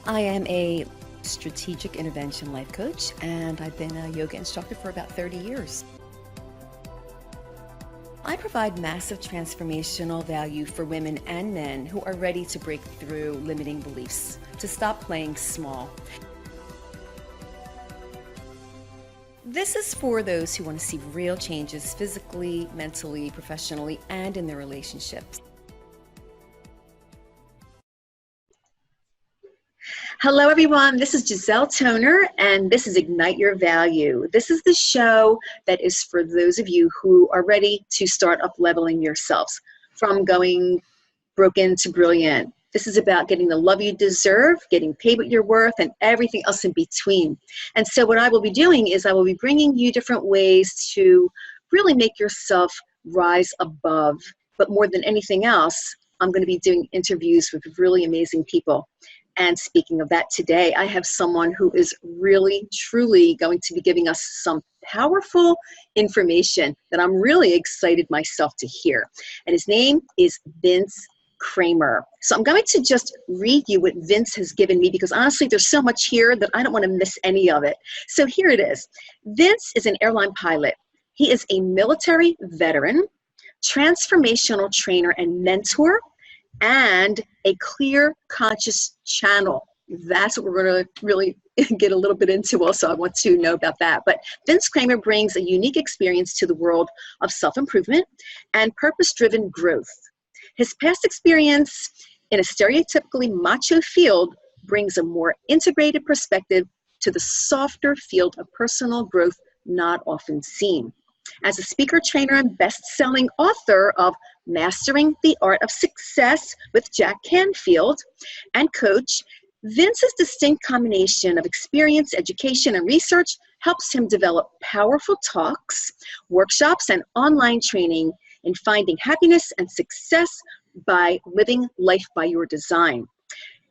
I am a strategic intervention life coach, and I've been a yoga instructor for about 30 years. I provide massive transformational value for women and men who are ready to break through limiting beliefs, to stop playing small. This is for those who want to see real changes physically, mentally, professionally, and in their relationships. Hello, everyone. This is Giselle Toner, and this is Ignite Your Value. This is the show that is for those of you who are ready to start up-leveling yourselves from going broken to brilliant. This is about getting the love you deserve, getting paid what you're worth, and everything else in between. And so what I will be doing is I will be bringing you different ways to really make yourself rise above. But more than anything else, I'm going to be doing interviews with really amazing people. And speaking of that, today I have someone who is really, truly going to be giving us some powerful information that I'm really excited myself to hear. And his name is Vince Kramer. So I'm going to just read you what Vince has given me, because honestly, there's so much here that I don't want to miss any of it. So here it is. Vince is an airline pilot. He is a military veteran, transformational trainer and mentor, and a clear conscious channel. That's what we're going to really get a little bit into also. I want to know about that. But Vince Kramer brings a unique experience to the world of self-improvement and purpose-driven growth. His past experience in a stereotypically macho field brings a more integrated perspective to the softer field of personal growth not often seen. As a speaker, trainer, and best-selling author of Mastering the Art of Success with Jack Canfield and coach, Vince's distinct combination of experience, education, and research helps him develop powerful talks, workshops, and online training in finding happiness and success by living life by your design.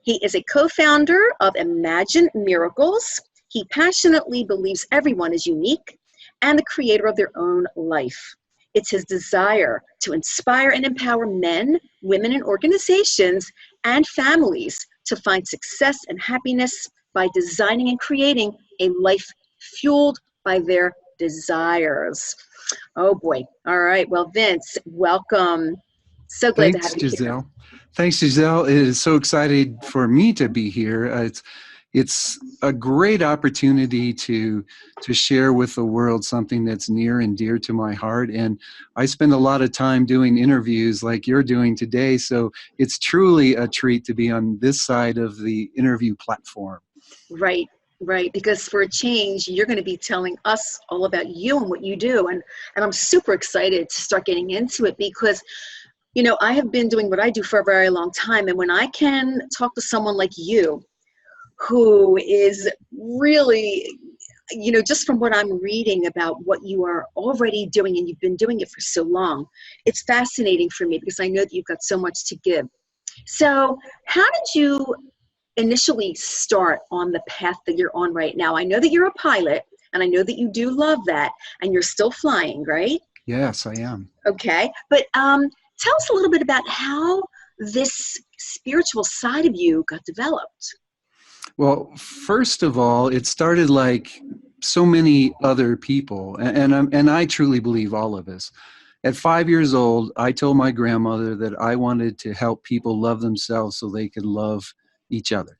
He is a co-founder of Imagine Miracles. He passionately believes everyone is unique and the creator of their own life. It's his desire to inspire and empower men, women, and organizations and families to find success and happiness by designing and creating a life fueled by their desires. Oh boy. All right. Well, Vince, welcome. So glad to have Thanks, you here. Giselle. Thanks, Giselle. It is so excited for me to be here. It's a great opportunity to share with the world something that's near and dear to my heart. And I spend a lot of time doing interviews like you're doing today. So it's truly a treat to be on this side of the interview platform. Right. Right, because for a change, you're going to be telling us all about you and what you do. And I'm super excited to start getting into it because, you know, I have been doing what I do for a very long time. And when I can talk to someone like you, who is really, you know, just from what I'm reading about what you are already doing, and you've been doing it for so long, it's fascinating for me because I know that you've got so much to give. So how did you initially start on the path that you're on right now? I know that you're a pilot, and I know that you do love that, and you're still flying, right? Yes, I am. Okay, but tell us a little bit about how this spiritual side of you got developed. Well, first of all, it started like so many other people, and I truly believe all of us. At 5 years old, I told my grandmother that I wanted to help people love themselves so they could love each other.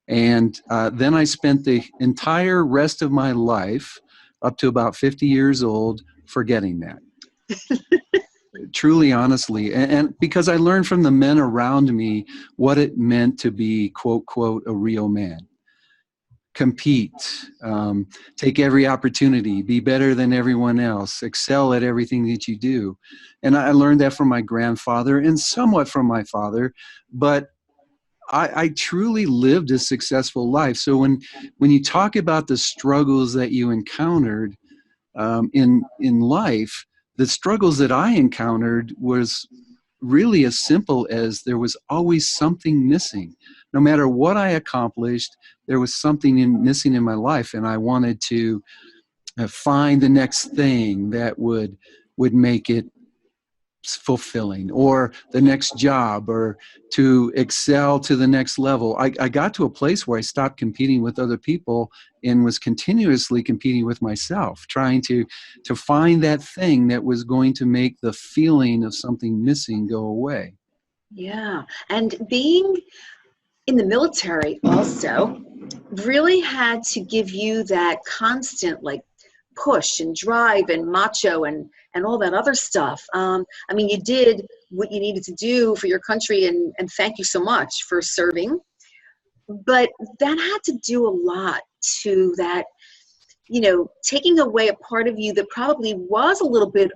And then I spent the entire rest of my life, up to about 50 years old, forgetting that. Truly, honestly, and because I learned from the men around me what it meant to be, quote, quote, a real man. Compete, take every opportunity, be better than everyone else, excel at everything that you do. And I learned that from my grandfather and somewhat from my father, but I truly lived a successful life. So when you talk about the struggles that you encountered in life, the struggles that I encountered was really as simple as there was always something missing. No matter what I accomplished, there was something missing in my life, and I wanted to find the next thing that would make it fulfilling, or the next job, or to excel to the next level. I got to a place where I stopped competing with other people and was continuously competing with myself, trying to find that thing that was going to make the feeling of something missing go away. Yeah. And being in the military also really had to give you that constant like push and drive and macho and all that other stuff. I mean, you did what you needed to do for your country, and thank you so much for serving. But that had to do a lot to that, you know, taking away a part of you that probably was a little bit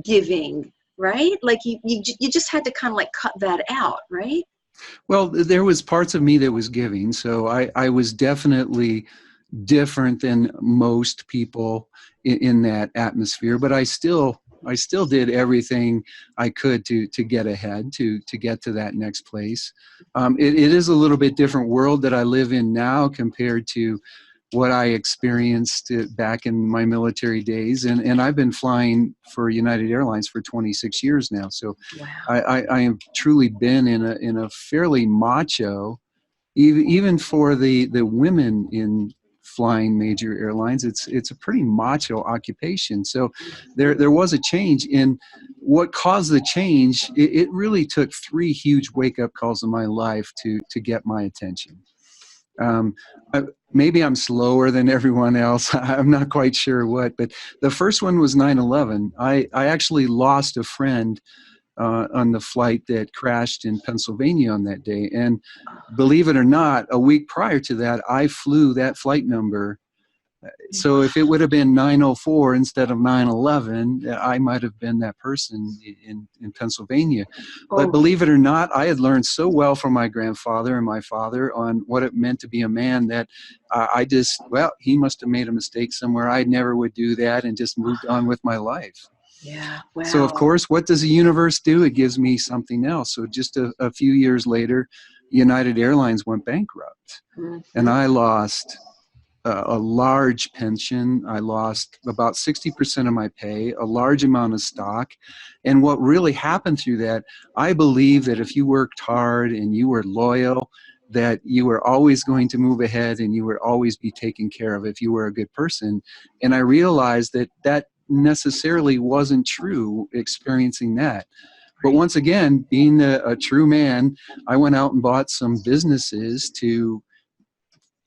giving, right? Like you just had to kind of like cut that out, right? Well, there was parts of me that was giving, so I was definitely different than most people in that atmosphere, but I still did everything I could to get ahead, to get to that next place. It is a little bit different world that I live in now compared to what I experienced back in my military days, and I've been flying for United Airlines for 26 years now. So Wow. I have truly been in a fairly macho, even for the women in flying major airlines, it's a pretty macho occupation. So there was a change. In what caused the change. It really took 3 huge wake-up calls in my life to get my attention. Um, Maybe I'm slower than everyone else. I'm not quite sure what, but the first one was 9/11. I actually lost a friend on the flight that crashed in Pennsylvania on that day. And believe it or not, a week prior to that, I flew that flight number. So if it would have been 904 instead of 911, I might have been that person in Pennsylvania. But Oh, believe it or not, I had learned so well from my grandfather and my father on what it meant to be a man that he must have made a mistake somewhere. I never would do that, and just moved on with my life. yeah. So of Wow. course, what does the universe do? It gives me something else. So just a few years later, United Airlines went bankrupt, and Mhm. I lost a large pension. I lost about 60% of my pay, a large amount of stock. And what really happened through that, I believe that if you worked hard and you were loyal, that you were always going to move ahead and you would always be taken care of if you were a good person. And I realized that necessarily wasn't true, experiencing that. But once again, being a true man, I went out and bought some businesses to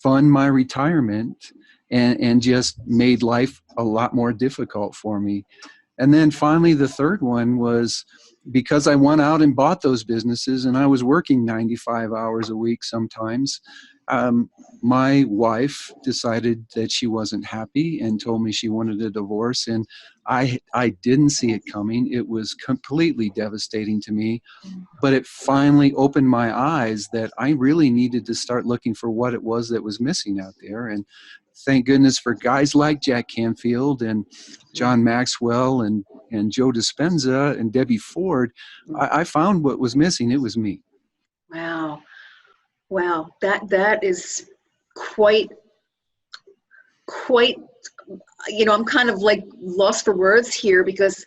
fund my retirement, and just made life a lot more difficult for me. And then finally, the third one was because I went out and bought those businesses and I was working 95 hours a week sometimes. Um, my wife decided that she wasn't happy and told me she wanted a divorce. And I didn't see it coming. It was completely devastating to me. But it finally opened my eyes that I really needed to start looking for what it was that was missing out there. And thank goodness for guys like Jack Canfield and John Maxwell and Joe Dispenza and Debbie Ford. I found what was missing. It was me. Wow. Wow. That is quite quite, you know, I'm kind of like lost for words here, because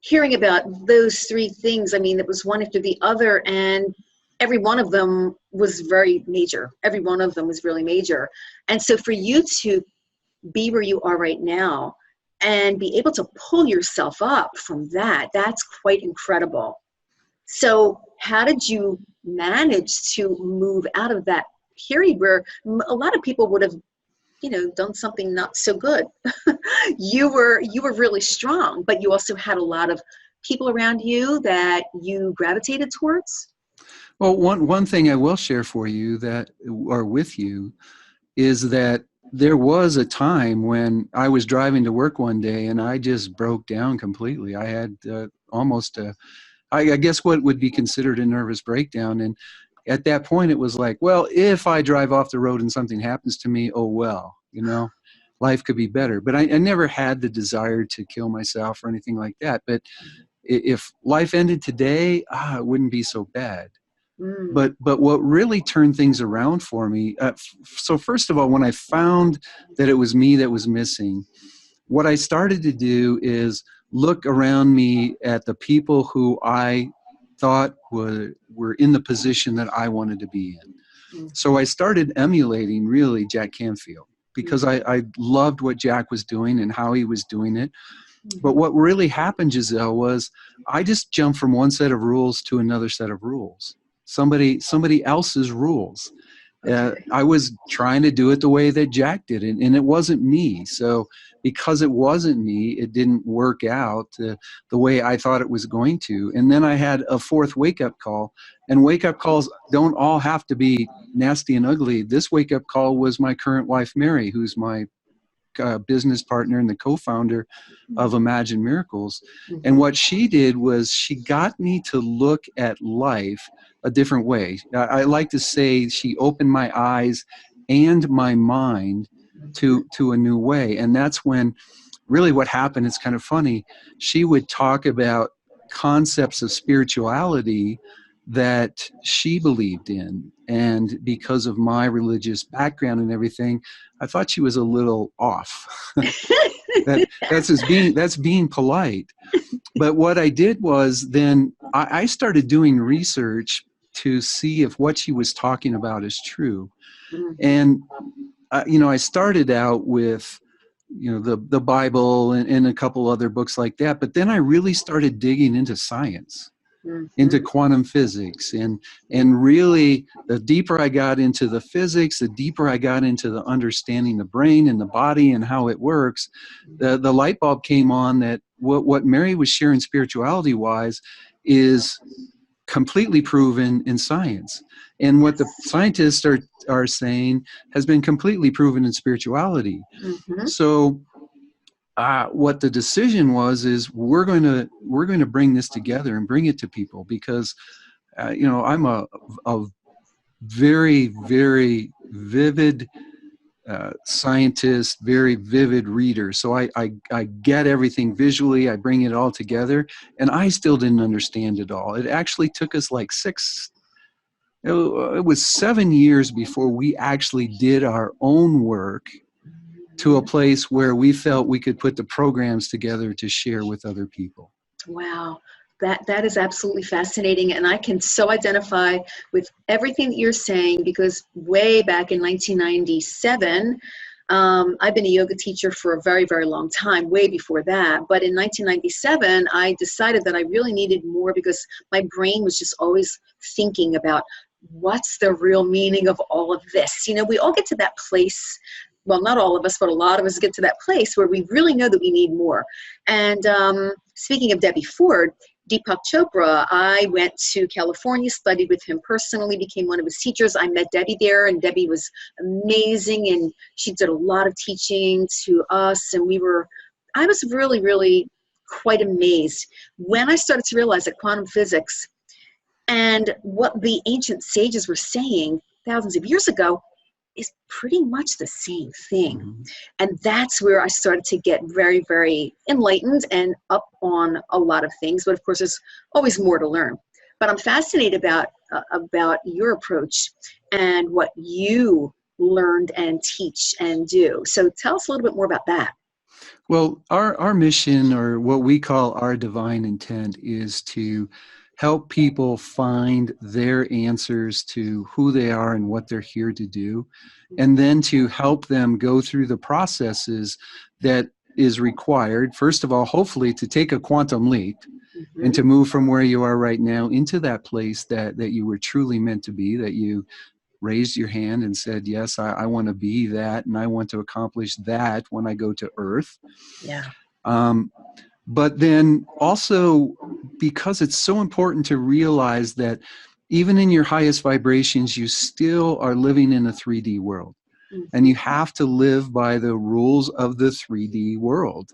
hearing about those 3 things, I mean, it was one after the other, and every one of them was very major. Every one of them was really major. And so for you to be where you are right now and be able to pull yourself up from that, that's quite incredible. So how did you manage to move out of that period where a lot of people would have, you know, done something not so good? You were really strong, but you also had a lot of people around you that you gravitated towards. Well, one thing I will share for you that, or with you, is that there was a time when I was driving to work one day and I just broke down completely. I had almost I guess what would be considered a nervous breakdown. And at that point, it was like, well, if I drive off the road and something happens to me, oh, well, you know, life could be better. But I never had the desire to kill myself or anything like that. But if life ended today, it wouldn't be so bad. Mm. But what really turned things around for me, so first of all, when I found that it was me that was missing, what I started to do is look around me at the people who I thought were in the position that I wanted to be in. So I started emulating really Jack Canfield because I loved what Jack was doing and how he was doing it. But what really happened, Giselle, was I just jumped from one set of rules to another set of rules. Somebody else's rules. I was trying to do it the way that Jack did it, and it wasn't me. So because it wasn't me, it didn't work out the way I thought it was going to. And then I had a fourth wake-up call, and wake-up calls don't all have to be nasty and ugly. This wake-up call was my current wife, Mary, who's my business partner and the co-founder of Imagine Miracles. And what she did was she got me to look at life a different way. I like to say she opened my eyes and my mind to a new way. And that's when really what happened, it's kind of funny, she would talk about concepts of spirituality that she believed in. And because of my religious background and everything, I thought she was a little off. That's being polite. But what I did was then I started doing research to see if what she was talking about is true. And I started out with the Bible and a couple other books like that, but then I really started digging into science, into quantum physics, and really the deeper I got into the physics, the deeper I got into the understanding the brain and the body and how it works, the light bulb came on that what Mary was sharing spirituality wise is completely proven in science, and what the scientists are saying has been completely proven in spirituality. So what the decision was is we're going to bring this together and bring it to people, because I'm a very, very vivid scientist, very vivid reader. So I get everything visually, I bring it all together, and I still didn't understand it all. It actually took us like it was 7 years before we actually did our own work to a place where we felt we could put the programs together to share with other people. Wow. That is absolutely fascinating, and I can so identify with everything that you're saying, because way back in 1997, I've been a yoga teacher for a very, very long time, way before that. But in 1997, I decided that I really needed more, because my brain was just always thinking about what's the real meaning of all of this. We all get to that place. Well, not all of us, but a lot of us get to that place where we really know that we need more. And speaking of Debbie Ford, Deepak Chopra, I went to California, studied with him personally, became one of his teachers. I met Debbie there, and Debbie was amazing, and she did a lot of teaching to us, and I was really, really quite amazed when I started to realize that quantum physics and what the ancient sages were saying thousands of years ago is pretty much the same thing. And that's where I started to get very, very enlightened and up on a lot of things. But of course, there's always more to learn. But I'm fascinated about your approach and what you learned and teach and do. So tell us a little bit more about that. Well, our mission, or what we call our divine intent, is to help people find their answers to who they are and what they're here to do, and then to help them go through the processes that is required, first of all, hopefully to take a quantum leap and to move from where you are right now into that place that you were truly meant to be, that you raised your hand and said, yes, I want to be that, and I want to accomplish that when I go to Earth. Yeah. But then also, because it's so important to realize that even in your highest vibrations, you still are living in a 3D world. And you have to live by the rules of the 3D world.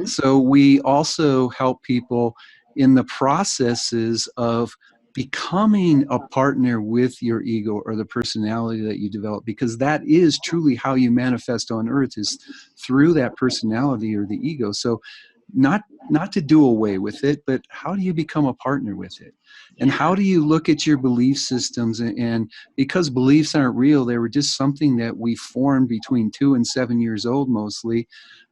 So we also help people in the processes of becoming a partner with your ego or the personality that you develop, because that is truly how you manifest on Earth, is through that personality or the ego. So not to do away with it, but how do you become a partner with it? And how do you look at your belief systems? And because beliefs aren't real, they were just something that we formed between 2 and 7 years old mostly,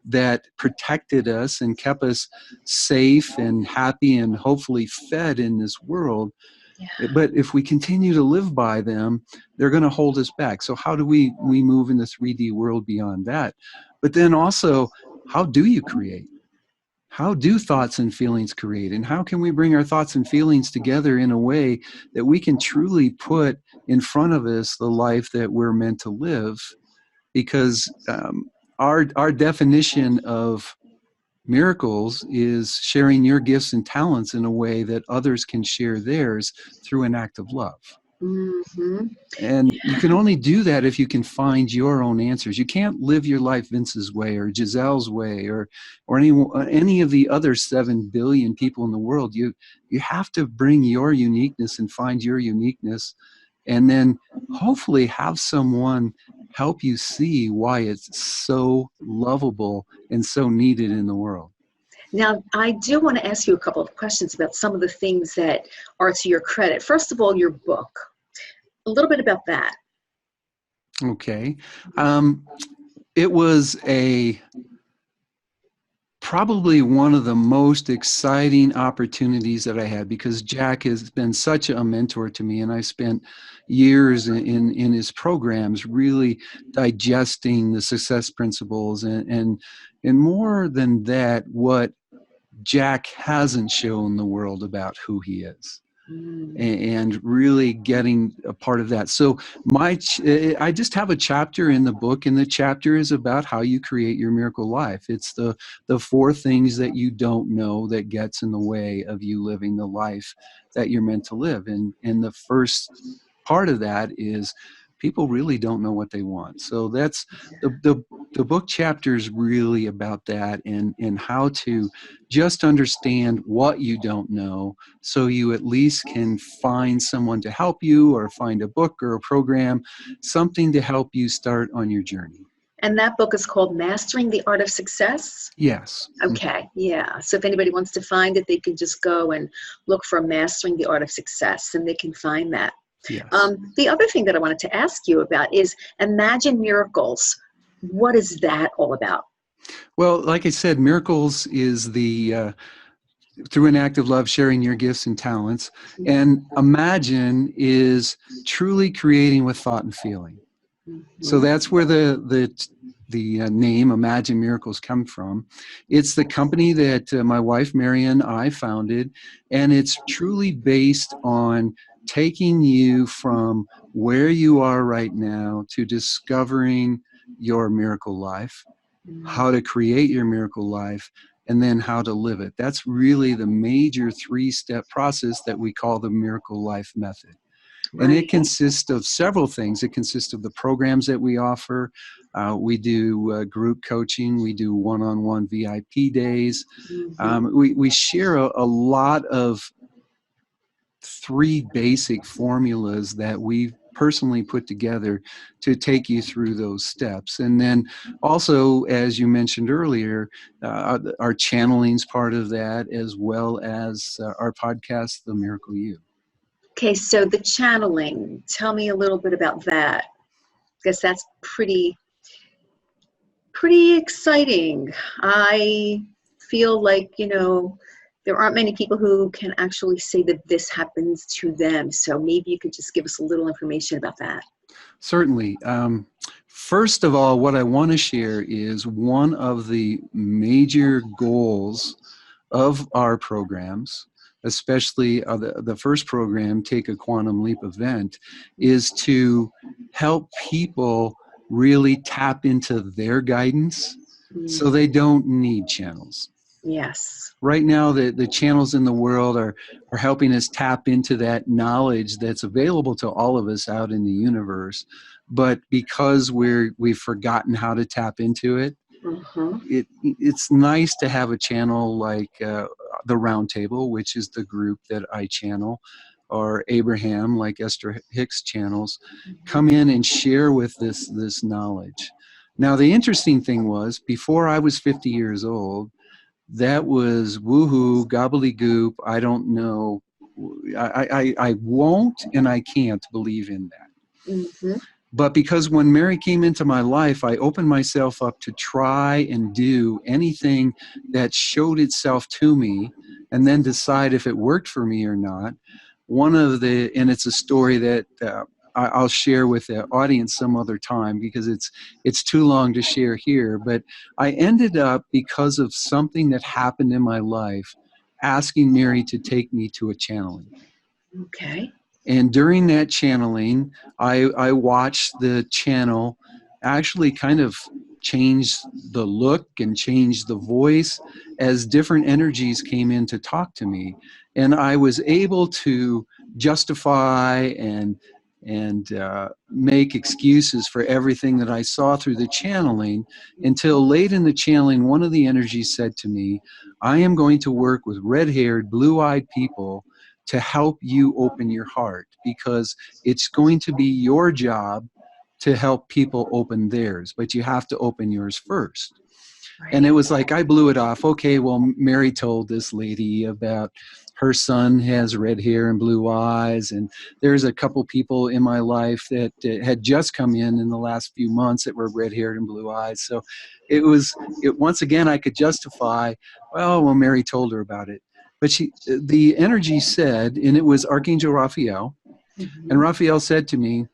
that protected us and kept us safe and happy and hopefully fed in this world. But if we continue to live by them, they're going to hold us back. So how do we move in the 3D world beyond that? But then also, how do you create? How do thoughts and feelings create? And how can we bring our thoughts and feelings together in a way that we can truly put in front of us the life that we're meant to live? Because our definition of miracles is sharing your gifts and talents in a way that others can share theirs through an act of love. Mm-hmm. And you can only do that if you can find your own answers. You can't live your life Vince's way or Giselle's way or any of the other 7 billion people in the world. You have to bring your uniqueness and find your uniqueness, and then hopefully have someone help you see why it's so lovable and so needed in the world. Now, I do want to ask you a couple of questions about some of the things that are to your credit. First of all, your book. A little bit about that. Okay. It was probably one of the most exciting opportunities that I had, because Jack has been such a mentor to me, and I spent years in his programs really digesting the success principles and more than that, what Jack hasn't shown the world about who he is. And really getting a part of that. So I just have a chapter in the book, and the chapter is about how you create your miracle life. It's the 4 things that you don't know that gets in the way of you living the life that you're meant to live. And the first part of that is people really don't know what they want. So that's the book chapter is really about that, and how to just understand what you don't know, so you at least can find someone to help you, or find a book or a program, something to help you start on your journey. And that book is called Mastering the Art of Success? Yes. Okay, yeah. So if anybody wants to find it, they can just go and look for Mastering the Art of Success, and they can find that. Yes. The other thing that I wanted to ask you about is Imagine Miracles. What is that all about? Well, like I said, miracles is the through an act of love, sharing your gifts and talents. And Imagine is truly creating with thought and feeling. So that's where the name Imagine Miracles come from. It's the company that my wife Mary and I founded, and it's truly based on taking you from where you are right now to discovering your miracle life, how to create your miracle life, and then how to live it. That's really the major 3-step process that we call the Miracle Life Method. And it consists of several things. It consists of the programs that we offer. We do group coaching. We do one-on-one VIP days. We share a lot of 3 basic formulas that we've personally put together to take you through those steps. And then also, as you mentioned earlier, our channeling's part of that, as well as our podcast, The Miracle You. Okay, so the channeling, tell me a little bit about that, because that's pretty exciting. I feel like, there aren't many people who can actually say that this happens to them. So maybe you could just give us a little information about that. Certainly. First of all, what I want to share is one of the major goals of our programs, especially the first program, Take a Quantum Leap event, is to help people really tap into their guidance so they don't need channels. Yes. Right now, the channels in the world are helping us tap into that knowledge that's available to all of us out in the universe. But because we've forgotten how to tap into it, it's nice to have a channel like the Round Table, which is the group that I channel, or Abraham, like Esther Hicks channels, come in and share with this knowledge. Now, the interesting thing was, before I was 50 years old, that was woohoo, gobbledygook. I don't know. I won't and I can't believe in that. Mm-hmm. But because when Mary came into my life, I opened myself up to try and do anything that showed itself to me and then decide if it worked for me or not. And it's a story that I'll share with the audience some other time because it's too long to share here. But I ended up, because of something that happened in my life, asking Mary to take me to a channeling. Okay. And during that channeling, I watched the channel actually kind of change the look and change the voice as different energies came in to talk to me. And I was able to justify and make excuses for everything that I saw through the channeling until late in the channeling, one of the energies said to me, I am going to work with red-haired, blue-eyed people to help you open your heart, because it's going to be your job to help people open theirs, but you have to open yours first. And it Right. was like, I blew it off. Okay, well, Mary told this lady about her son has red hair and blue eyes, and there's a couple people in my life that had just come in the last few months that were red haired and blue eyes. So once again, I could justify, well, Mary told her about it. But the energy said, and it was Archangel Raphael, and Mm-hmm. Raphael said to me,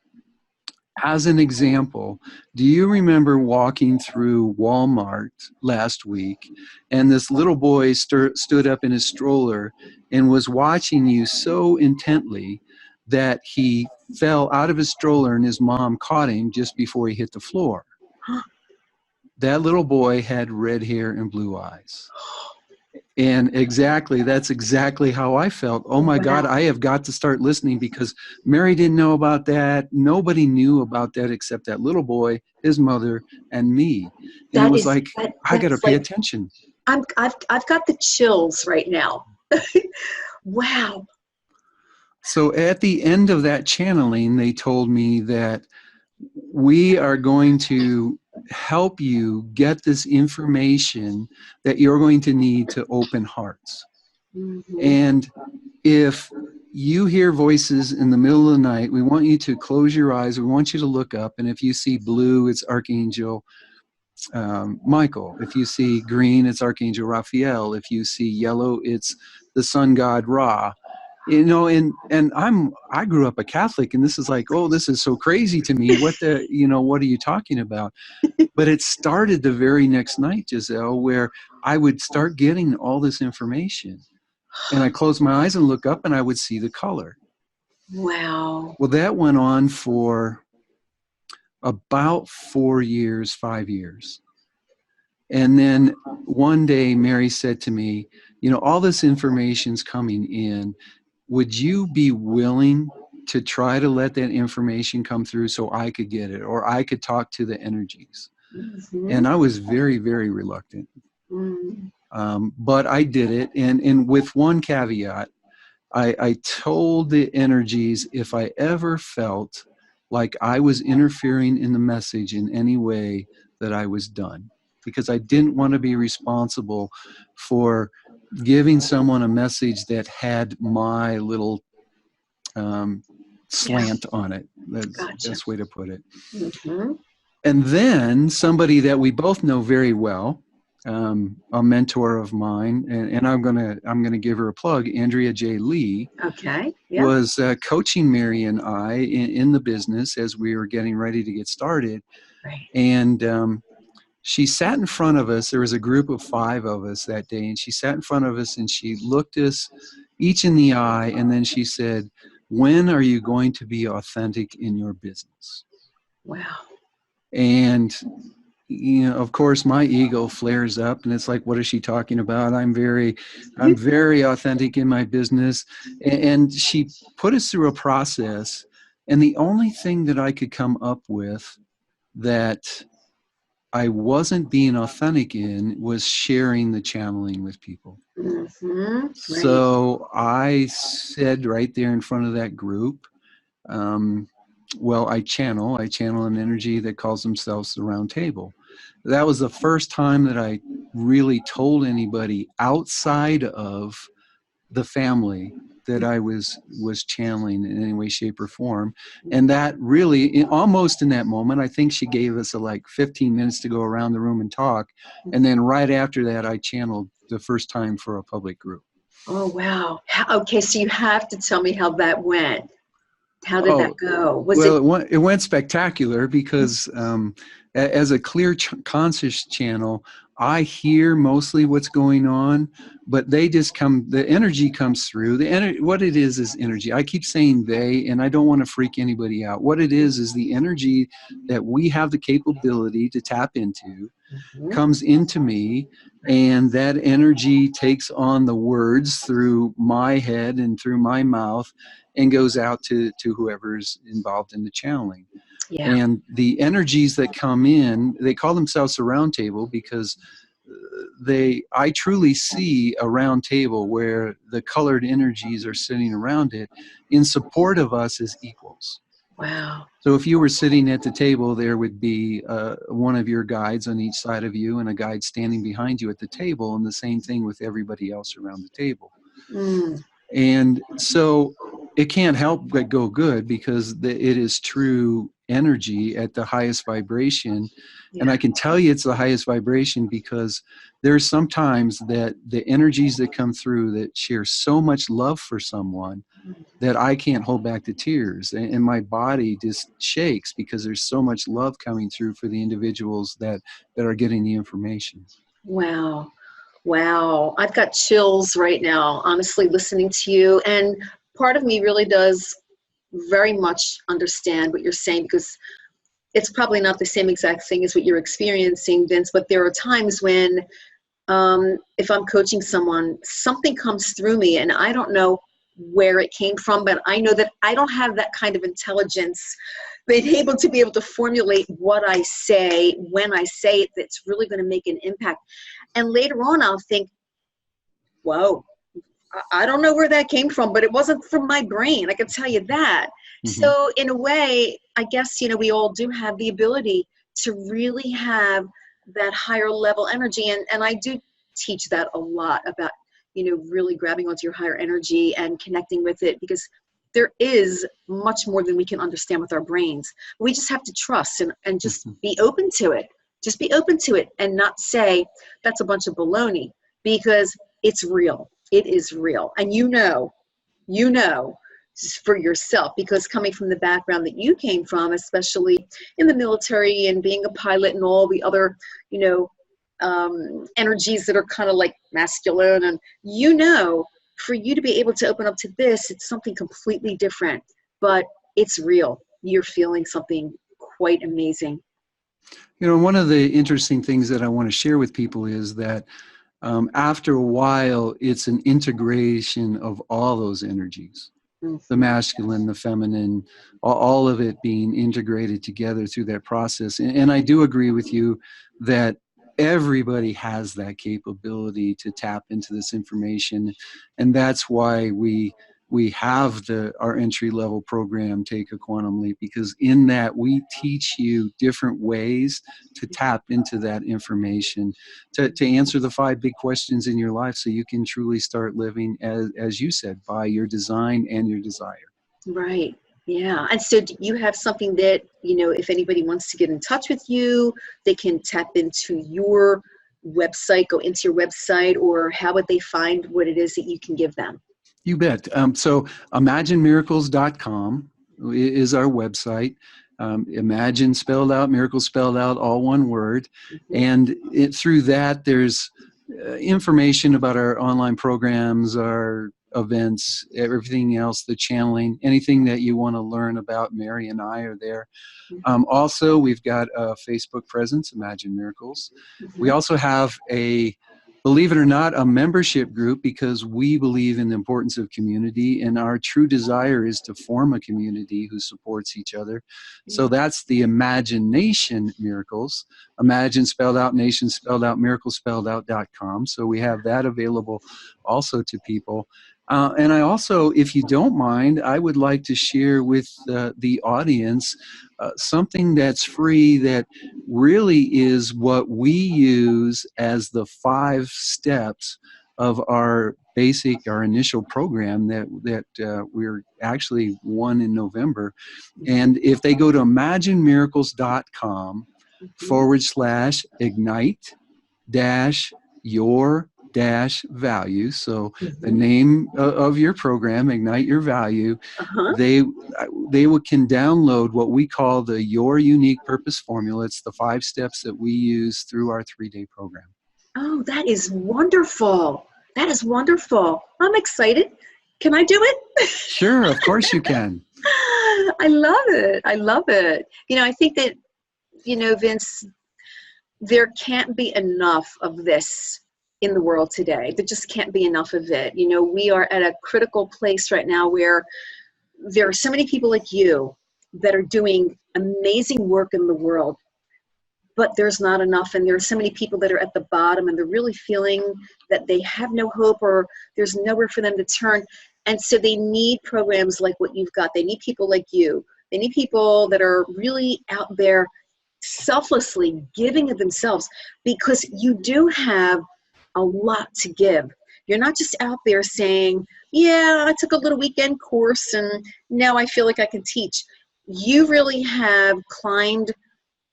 as an example, do you remember walking through Walmart last week and this little boy stood up in his stroller and was watching you so intently that he fell out of his stroller and his mom caught him just before he hit the floor? That little boy had red hair and blue eyes. And that's exactly how I felt. Oh my God, Wow. I have got to start listening, because Mary didn't know about that. Nobody knew about that except that little boy, his mother, and me. And it That was is like, that I got to that's pay like attention. I've got the chills right now. Wow. So at the end of that channeling, they told me that we are going to help you get this information that you're going to need to open hearts. Mm-hmm. And if you hear voices in the middle of the night, we want you to close your eyes. We want you to look up. And if you see blue, it's Archangel Michael. If you see green, it's Archangel Raphael. If you see yellow, it's the sun god Ra. And I grew up a Catholic, and this is like, oh, this is so crazy to me. What are you talking about? But it started the very next night, Giselle, where I would start getting all this information. And I close my eyes and look up and I would see the color. Wow. Well, that went on for about 4 years, 5 years. And then one day Mary said to me, all this information's coming in. Would you be willing to try to let that information come through so I could get it, or I could talk to the energies? Mm-hmm. And I was very, very reluctant. Mm. But I did it. And with one caveat, I told the energies if I ever felt like I was interfering in the message in any way, that I was done, because I didn't want to be responsible for giving someone a message that had my little Yeah. slant on it. That's the Gotcha. best way to put it. Mm-hmm. And then somebody that we both know very well, a mentor of mine, and I'm gonna give her a plug. Andrea J. Lee Okay. Yeah. was coaching Mary and I in the business as we were getting ready to get started, Right. and she sat in front of us. There was a group of 5 of us that day, and she sat in front of us and she looked us each in the eye, and then she said, "When are you going to be authentic in your business?" Wow. And of course, my ego flares up, and it's like, what is she talking about? I'm very authentic in my business. And she put us through a process, and the only thing that I could come up with that I wasn't being authentic in was sharing the channeling with people. Mm-hmm. Right. So I said right there in front of that group, well, I channel an energy that calls themselves the round table. That was the first time that I really told anybody outside of the family that I was channeling in any way, shape, or form. And that really, almost in that moment, I think she gave us like 15 minutes to go around the room and talk. And then right after that, I channeled the first time for a public group. Oh, wow. Okay, so you have to tell me how that went. How did that go? It went spectacular because as a clear conscious channel, I hear mostly what's going on, but they just come, the energy comes through. What it is energy. I keep saying they, and I don't want to freak anybody out. What it is the energy that we have the capability to tap into comes into me, and that energy takes on the words through my head and through my mouth and goes out to whoever's involved in the channeling. Yeah. And the energies that come in, they call themselves a round table because I truly see a round table where the colored energies are sitting around it in support of us as equals. Wow. So if you were sitting at the table, there would be one of your guides on each side of you and a guide standing behind you at the table, and the same thing with everybody else around the table. And so it can't help but go good because it is true energy at the highest vibration. Yeah. And I can tell you it's the highest vibration because there's sometimes that the energies that come through that share so much love for someone that I can't hold back the tears, and my body just shakes because there's so much love coming through for the individuals that are getting the information. Wow. Wow. I've got chills right now, honestly, listening to you. And part of me really does very much understand what you're saying, because it's probably not the same exact thing as what you're experiencing, Vince, but there are times when if I'm coaching someone, something comes through me and I don't know where it came from, but I know that I don't have that kind of intelligence, being able to be able to formulate what I say when I say it that's really going to make an impact. And later on, I'll think, whoa, I don't know where that came from, but it wasn't from my brain. I can tell you that. So in a way, I guess, we all do have the ability to really have that higher level energy. And I do teach that a lot about, really grabbing onto your higher energy and connecting with it, because there is much more than we can understand with our brains. We just have to trust and just be open to it. Just be open to it and not say that's a bunch of baloney, because it's real. It is real. And you know for yourself, because coming from the background that you came from, especially in the military and being a pilot and all the other, energies that are kind of like masculine, and for you to be able to open up to this, it's something completely different, but it's real. You're feeling something quite amazing. One of the interesting things that I want to share with people is that after a while, it's an integration of all those energies, the masculine, the feminine, all of it being integrated together through that process. And I do agree with you that everybody has that capability to tap into this information. And that's why we have our entry-level program, Take a Quantum Leap, because in that we teach you different ways to tap into that information, to answer the 5 big questions in your life so you can truly start living, as you said, by your design and your desire. Right. Yeah. And so do you have something that, if anybody wants to get in touch with you, they can tap into your website, go into your website, or how would they find what it is that you can give them? You bet. So imaginemiracles.com is our website. Imagine spelled out, miracles spelled out, all one word. And through that, there's information about our online programs, our events, everything else, the channeling, anything that you want to learn about Mary and I are there. Also, we've got a Facebook presence, Imagine Miracles. We also have believe it or not, a membership group, because we believe in the importance of community, and our true desire is to form a community who supports each other. So that's the Imagination Miracles. Imagine spelled out, nation spelled out, miracles spelled out.com. So we have that available also to people. And I also, if you don't mind, I would like to share with the audience something that's free that really is what we use as the 5 steps of our initial program that we're actually won in November. And if they go to imaginemiracles.com /ignite dash your dash value. So the name of your program, Ignite Your Value, Uh-huh. they can download what we call the Your Unique Purpose Formula. It's the 5 steps that we use through our 3-day program. Oh, that is wonderful. That is wonderful. I'm excited. Can I do it? Sure, of course you can. I love it. I love it. I think that, Vince, there can't be enough of this in the world today. There just can't be enough of it. We are at a critical place right now where there are so many people like you that are doing amazing work in the world, but there's not enough. And there are so many people that are at the bottom and they're really feeling that they have no hope or there's nowhere for them to turn. And so they need programs like what you've got. They need people like you. They need people that are really out there selflessly giving of themselves, because you do have a lot to give. You're not just out there saying, yeah, I took a little weekend course and now I feel like I can teach. You really have climbed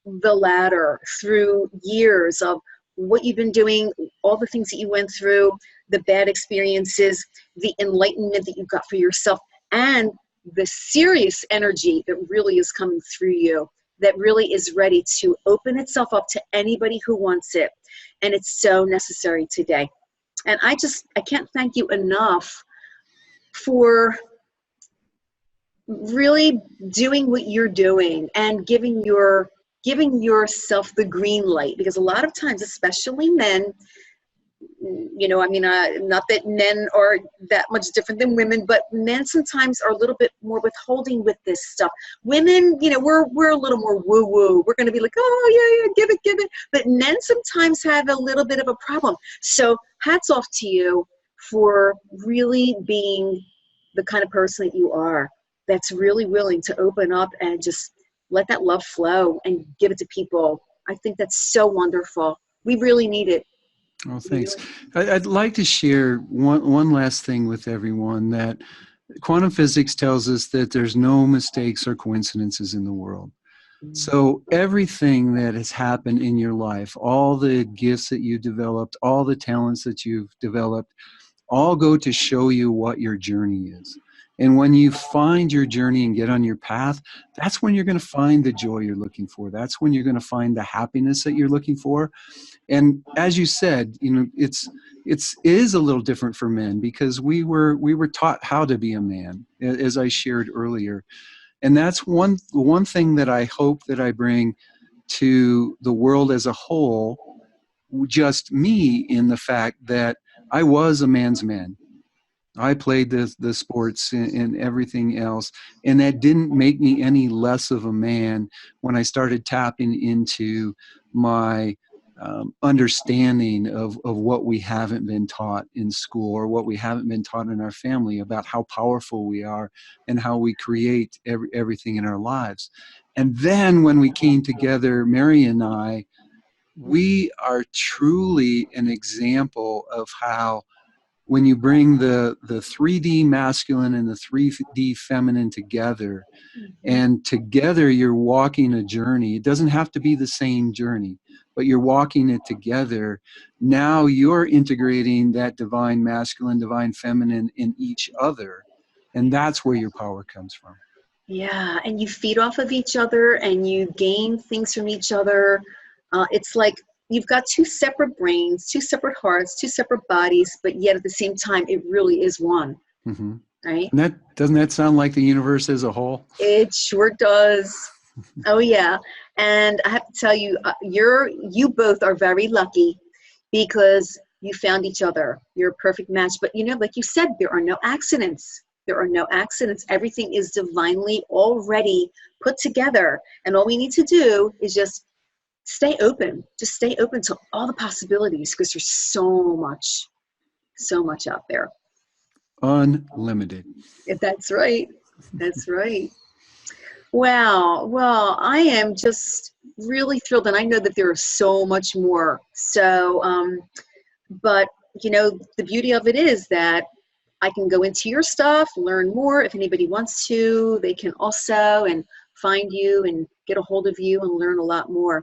the ladder through years of what you've been doing, all the things that you went through, the bad experiences, the enlightenment that you got for yourself, and the serious energy that really is coming through you, that really is ready to open itself up to anybody who wants it. And it's so necessary today. And I can't thank you enough for really doing what you're doing and giving yourself the green light. Because a lot of times, especially men, not that men are that much different than women, but men sometimes are a little bit more withholding with this stuff. Women, we're a little more woo-woo. We're going to be like, oh, yeah, give it. But men sometimes have a little bit of a problem. So hats off to you for really being the kind of person that you are, that's really willing to open up and just let that love flow and give it to people. I think that's so wonderful. We really need it. Oh, thanks. I'd like to share one last thing with everyone, that quantum physics tells us that there's no mistakes or coincidences in the world. So everything that has happened in your life, all the gifts that you developed, all the talents that you've developed, all go to show you what your journey is. And when you find your journey and get on your path, that's when you're going to find the joy you're looking for. That's when you're going to find the happiness that you're looking for. And as you said, it is a little different for men, because we were taught how to be a man, as I shared earlier. And that's one thing that I hope that I bring to the world as a whole, just me, in the fact that I was a man's man. I played the sports and everything else, and that didn't make me any less of a man when I started tapping into my understanding of what we haven't been taught in school, or what we haven't been taught in our family, about how powerful we are and how we create everything in our lives. And then when we came together, Mary and I, we are truly an example of how, when you bring the 3D masculine and the 3D feminine together, and together you're walking a journey. It doesn't have to be the same journey, but you're walking it together. Now you're integrating that divine masculine, divine feminine in each other. And that's where your power comes from. Yeah, and you feed off of each other and you gain things from each other. It's like you've got 2 separate brains, 2 separate hearts, 2 separate bodies, but yet at the same time, it really is one. Mm-hmm. Right? And doesn't that sound like the universe as a whole? It sure does. Oh, yeah. And I have to tell you, you both are very lucky, because you found each other. You're a perfect match. But, like you said, there are no accidents. There are no accidents. Everything is divinely already put together. And all we need to do is just stay open. Just stay open to all the possibilities, because there's so much out there. Unlimited. If that's right. That's right. Wow. Well, I am just really thrilled, and I know that there is so much more. So, but the beauty of it is that I can go into your stuff, learn more. If anybody wants to, they can also and find you and get a hold of you and learn a lot more.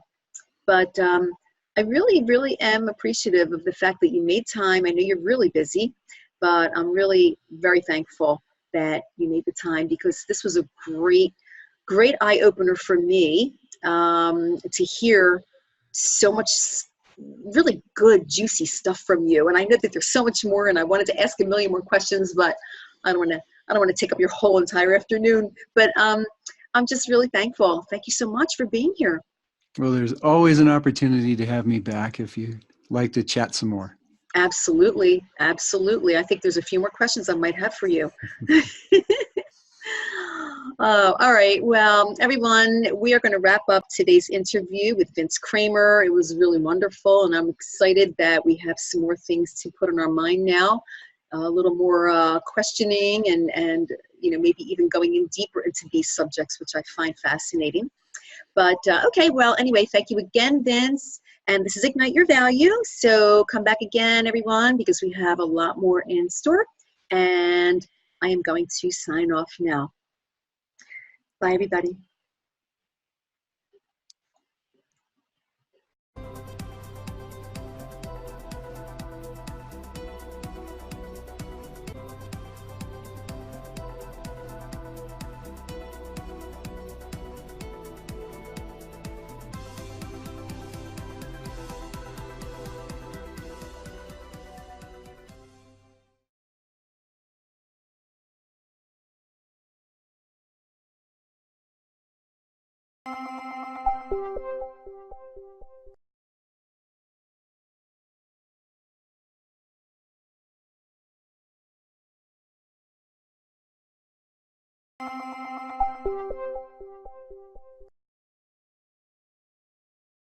But I really, really am appreciative of the fact that you made time. I know you're really busy, but I'm really very thankful that you made the time, because this was a great, great eye opener for me, to hear so much really good, juicy stuff from you. And I know that there's so much more, and I wanted to ask a million more questions, but I don't want to take up your whole entire afternoon. But I'm just really thankful. Thank you so much for being here. Well, there's always an opportunity to have me back if you'd like to chat some more. Absolutely. Absolutely. I think there's a few more questions I might have for you. All right. Well, everyone, we are going to wrap up today's interview with Vince Kramer. It was really wonderful, and I'm excited that we have some more things to put on our mind now, a little more questioning, and maybe even going in deeper into these subjects, which I find fascinating. But okay, well, anyway, thank you again, Vince. And this is Ignite Your Value. So come back again, everyone, because we have a lot more in store. And I am going to sign off now. Bye, everybody.